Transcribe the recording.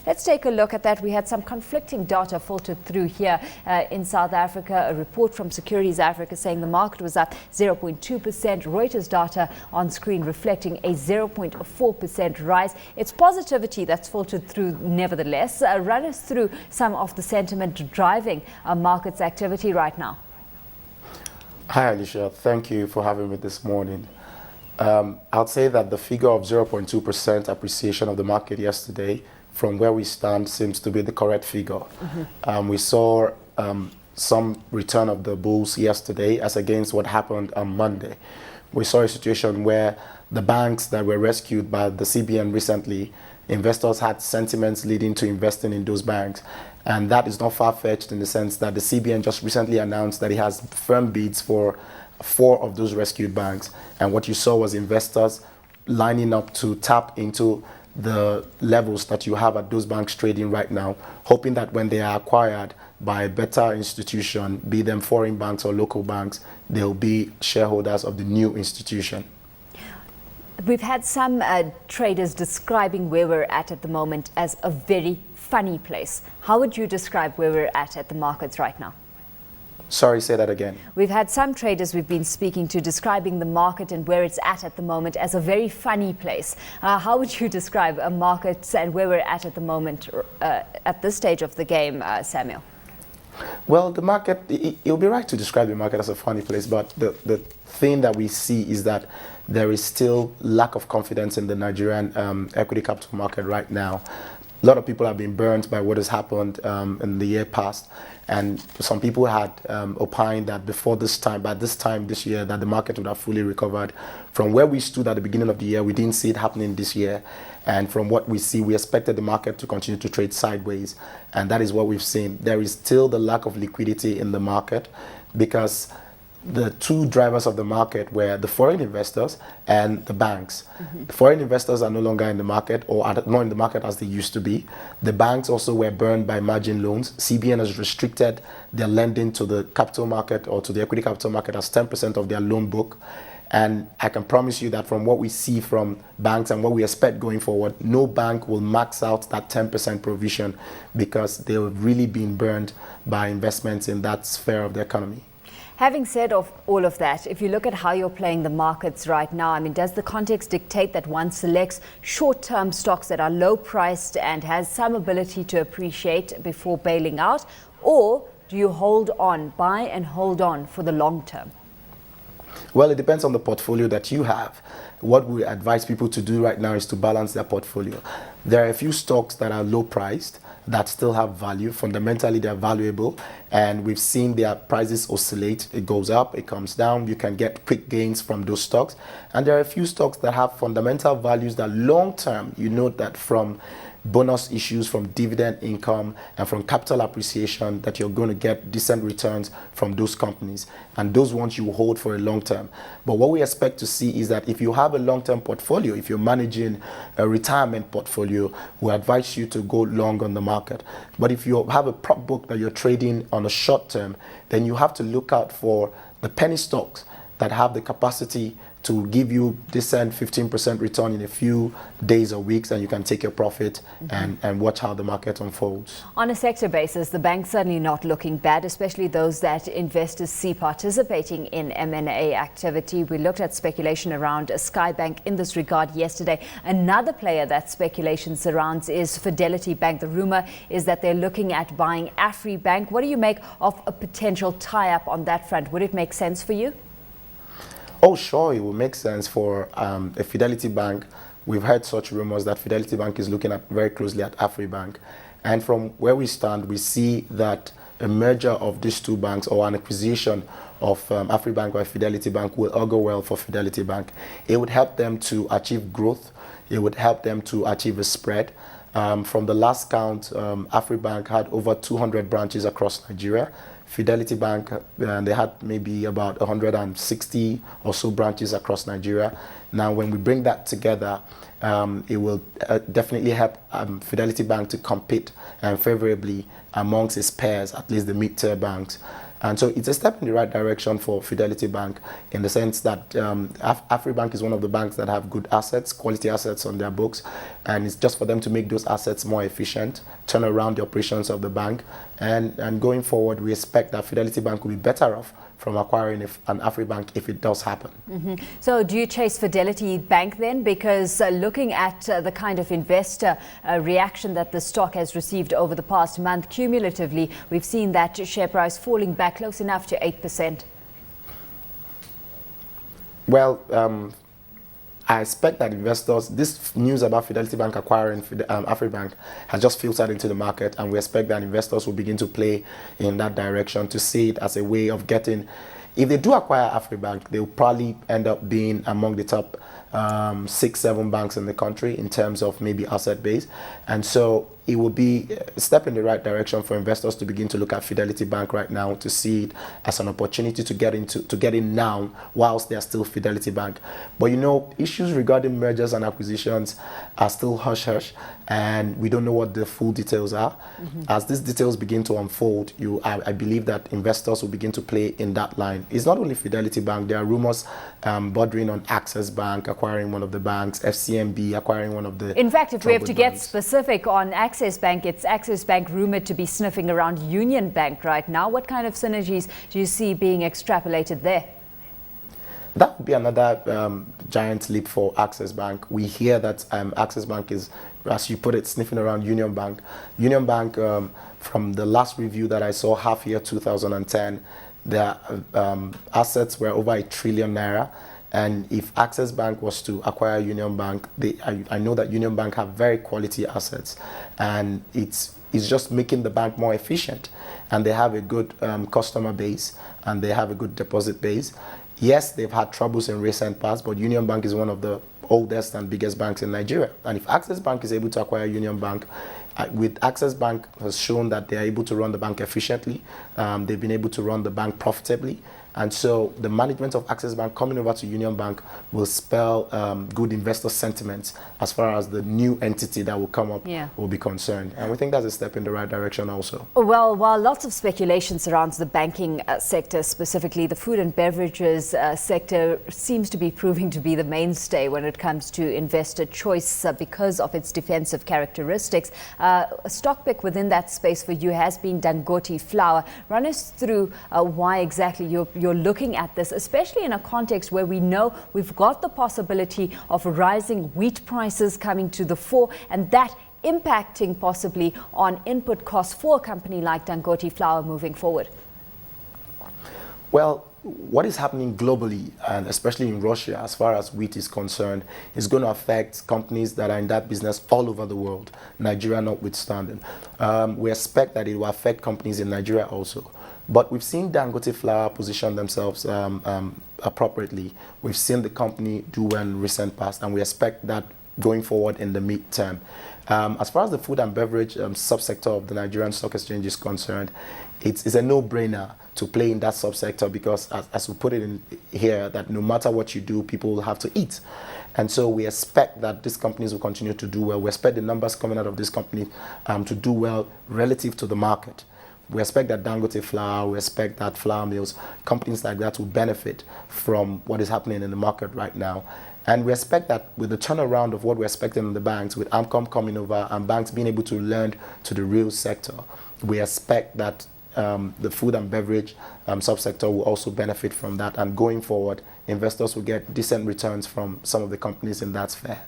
Let's take a look at that. We had some conflicting data filtered through here in South Africa. A report from Securities Africa saying the market was up 0.2%. Reuters data on screen reflecting a 0.4% rise. It's positivity that's filtered through nevertheless. Run us through some of the sentiment driving markets activity right now. Hi, Alishia. Thank you for having me this morning. I'd say that the figure of 0.2% appreciation of the market yesterday, from where we stand, seems to be the correct figure. We saw some return of the bulls yesterday as against what happened on Monday. We saw a situation where the banks that were rescued by the CBN recently, investors had sentiments leading to investing in those banks. And that is not far-fetched in the sense that the CBN just recently announced that it has firm bids for 4 of those rescued banks. And what you saw was investors lining up to tap into the levels that you have at those banks trading right now, hoping that when they are acquired by a better institution, be them foreign banks or local banks, they'll be shareholders of the new institution. We've had some traders describing where we're at the moment as a very funny place. How would you describe where we're at the markets right now? Sorry, say that again. We've had some traders we've been speaking to describing the market and where it's at the moment as a very funny place. How would you describe a market and where we're at the moment at this stage of the game, Samuel? Well, the market, it would be right to describe the market as a funny place, but the thing that we see is that there is still lack of confidence in the Nigerian equity capital market right now. A lot of people have been burnt by what has happened in the year past, and some people had opined that by this time this year, that the market would have fully recovered. From where we stood at the beginning of the year, we didn't see it happening this year, and from what we see, we expected the market to continue to trade sideways, and that is what we've seen. There is still the lack of liquidity in the market because the two drivers of the market were the foreign investors and the banks. The foreign investors are no longer in the market, or are not in the market as they used to be. The banks also were burned by margin loans. CBN has restricted their lending to the capital market or to the equity capital market as 10% of their loan book. And I can promise you that from what we see from banks and what we expect going forward, no bank will max out that 10% provision because they've really been burned by investments in that sphere of the economy. Having said all of that, if you look at how you're playing the markets right now, I mean, does the context dictate that one selects short-term stocks that are low-priced and has some ability to appreciate before bailing out? Or do you buy and hold on for the long term? Well, it depends on the portfolio that you have. What we advise people to do right now is to balance their portfolio. There are a few stocks that are low-priced that still have value. Fundamentally, they're valuable, and we've seen their prices oscillate. It goes up, it comes down. You can get quick gains from those stocks. And there are a few stocks that have fundamental values that long-term, you know that from bonus issues, from dividend income, and from capital appreciation, that you're going to get decent returns from those companies. And those ones you will hold for a long term. But what we expect to see is that if you have a long-term portfolio, if you're managing a retirement portfolio, we advise you to go long on the market. But if you have a prop book that you're trading on a short term, then you have to look out for the penny stocks that have the capacity to give you decent 15% return in a few days or weeks, and you can take your profit and watch how the market unfolds. On a sector basis, the bank's certainly not looking bad, especially those that investors see participating in M&A activity. We looked at speculation around Sky Bank in this regard yesterday. Another player that speculation surrounds is Fidelity Bank. The rumor is that they're looking at buying Afri Bank. What do you make of a potential tie-up on that front? Would it make sense for you? Oh, sure, it will make sense for a Fidelity Bank. We've heard such rumors that Fidelity Bank is looking at very closely at Afri Bank. And from where we stand, we see that a merger of these two banks or an acquisition of Afri Bank by Fidelity Bank will augur well for Fidelity Bank. It would help them to achieve growth. It would help them to achieve a spread. From the last count, Afri Bank had over 200 branches across Nigeria. Fidelity Bank, they had maybe about 160 or so branches across Nigeria. Now, when we bring that together, it will definitely help Fidelity Bank to compete favorably amongst its peers, at least the mid-tier banks. And so it's a step in the right direction for Fidelity Bank in the sense that Afri Bank is one of the banks that have good assets, quality assets on their books, and it's just for them to make those assets more efficient, turn around the operations of the bank, and going forward, we expect that Fidelity Bank will be better off from acquiring an Afri Bank if it does happen. So do you chase Fidelity Bank then? Because looking at the kind of investor reaction that the stock has received over the past month, cumulatively, we've seen that share price falling back close enough to 8%. Well, I expect that investors, this news about Fidelity Bank acquiring Afri Bank has just filtered into the market, and we expect that investors will begin to play in that direction to see it as a way of getting, if they do acquire Afri Bank, they'll probably end up being among the top 6-7 banks in the country in terms of maybe asset base. And so it will be a step in the right direction for investors to begin to look at Fidelity Bank right now, to see it as an opportunity to get in now whilst they are still Fidelity Bank. But you know, issues regarding mergers and acquisitions are still hush-hush, and we don't know what the full details are. As these details begin to unfold, I believe that investors will begin to play in that line. It's not only Fidelity Bank. There are rumors bordering on Access Bank acquiring one of the banks, FCMB acquiring one of the... In fact, if we have to get banks. specific on Access Bank, it's Access Bank rumored to be sniffing around Union Bank right now. What kind of synergies do you see being extrapolated there? That would be another giant leap for Access Bank. We hear that Access Bank is, as you put it, sniffing around Union Bank. Union Bank, from the last review that I saw, half year 2010, their assets were over ₦1 trillion. And if Access Bank was to acquire Union Bank, I know that Union Bank have very quality assets, and it's just making the bank more efficient. And they have a good customer base, and they have a good deposit base. Yes, they've had troubles in recent past, but Union Bank is one of the oldest and biggest banks in Nigeria. And if Access Bank is able to acquire Union Bank, with Access Bank has shown that they are able to run the bank efficiently. They've been able to run the bank profitably. And so the management of Access Bank coming over to Union Bank will spell good investor sentiments as far as the new entity that will come up will be concerned. And we think that's a step in the right direction also. Well, while lots of speculation surrounds the banking sector, specifically the food and beverages sector seems to be proving to be the mainstay when it comes to investor choice because of its defensive characteristics. A stock pick within that space for you has been Dangote Flour. Run us through why exactly you're looking at this, especially in a context where we know we've got the possibility of rising wheat prices coming to the fore, and that impacting possibly on input costs for a company like Dangote Flour moving forward. Well, what is happening globally, and especially in Russia, as far as wheat is concerned, is going to affect companies that are in that business all over the world, Nigeria notwithstanding. We expect that it will affect companies in Nigeria also. But we've seen Dangote Flour position themselves appropriately. We've seen the company do well in recent past, and we expect that going forward in the midterm. As far as the food and beverage subsector of the Nigerian Stock Exchange is concerned, it's a no-brainer to play in that subsector because, as we put it in here, that no matter what you do, people will have to eat. And so we expect that these companies will continue to do well. We expect the numbers coming out of this company to do well relative to the market. We expect that Dangote Flour, we expect that flour mills, companies like that will benefit from what is happening in the market right now. And we expect that with the turnaround of what we're expecting in the banks, with AMCOM coming over and banks being able to lend to the real sector, we expect that the food and beverage subsector will also benefit from that. And going forward, investors will get decent returns from some of the companies in that sphere.